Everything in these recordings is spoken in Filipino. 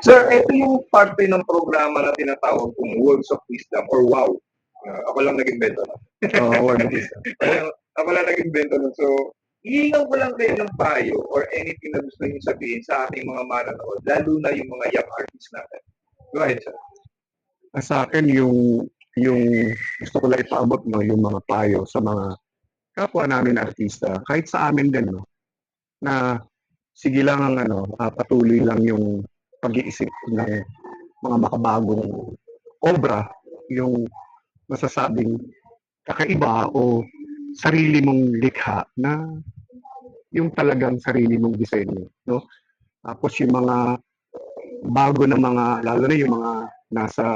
Sir, ito yung parte ng programa na tinatawag kong Words of Wisdom or WOW. Ako lang nag-invento nun. Word of wisdom. Ako lang nag-invento nun. So, hihingan ko lang kayo ng payo or anything na gusto niyo sabihin sa ating mga manonood, lalo na yung mga young artists natin. Go ahead, sir. Sa akin, yung gusto ko lang ipaabot, no, yung mga payo sa mga kapwa namin artista, kahit sa amin din, no, na sige lang ang patuloy lang yung pag-iisip ng mga makabagong obra, yung masasabing kakaiba o sarili mong likha na yung talagang sarili mong disenyo, no? Tapos yung mga bago na mga, lalo na yung mga nasa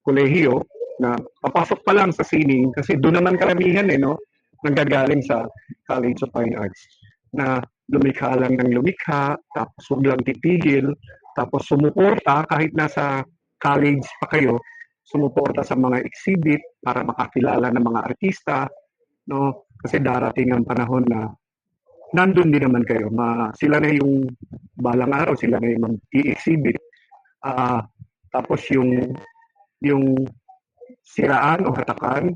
kolehiyo na papasok pa lang sa sining kasi doon naman karamihan no, nanggagaling sa College of Fine Arts na lumikha lang ng lumikha, tapos huwag lang titigil, tapos sumuporta kahit nasa college pa kayo, sumuporta sa mga exhibit para makakilala ng mga artista, no? Kasi darating ang panahon na nandun din naman kayo. Sila na yung balang araw, sila na yung mag-i-exhibit. Tapos yung siraan o hatakan,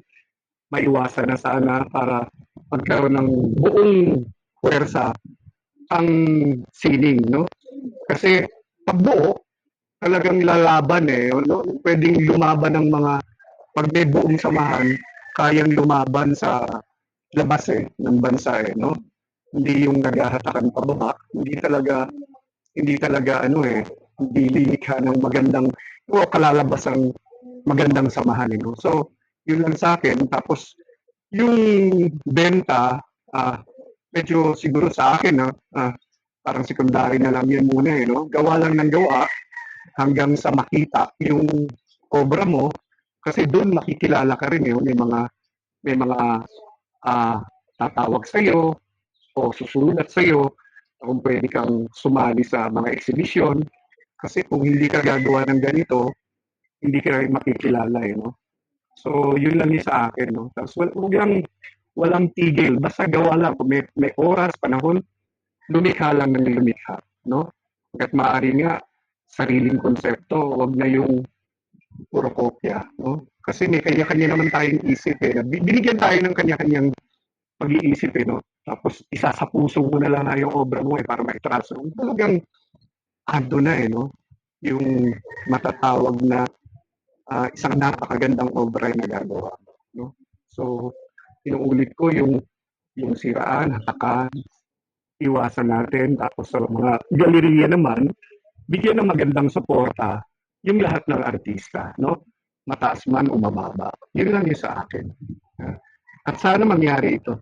maiwasan na sana para magkaroon ng buong puwersa ang sining, no? Kasi pag buo, talagang lalaban no? Pwedeng lumaban ng mga, pag may buong samahan, kayang lumaban sa labas ng bansa no? Hindi yung naghahatakan pababa, hindi talaga hindi lilikha ng magandang o kalalabas ang magandang samahan no? So, yun lang sa akin. Tapos, yung benta, medyo siguro sa akin, parang secondary na lang yun muna no? Gawa lang ng gawa hanggang sa makita yung obra mo kasi doon makikilala ka rin may mga tatawag sa'yo o susulat sa'yo kung pwede kang sumali sa mga exhibition kasi kung hindi ka gagawa ng ganito, hindi ka makikilala no? So, yun lang yung sa akin, no? Tapos, walang tigil. Basta gawa lang. Kung may oras, panahon, lumikha lang ng lumikha, no? Hanggat maaari nga, sariling konsepto, wag na yung puro kopya, no? Kasi may kanya-kanya naman tayong isip, Binigyan tayo ng kanya-kanyang pag-iisip, no? Tapos, isa sa puso mo na lang yung obra mo, para maitraso. Talagang, ando na, no? Yung matatawag na isang napakagandang obra yung nagagawa. No? So, inuulit ko yung siraan, hatakan, iwasan natin. Tapos sa mga galeriya naman, bigyan ng magandang suporta yung lahat ng artista. No? Mataas man o mababa. Yun lang yung sa akin. At sana mangyari ito.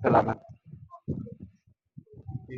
Salamat.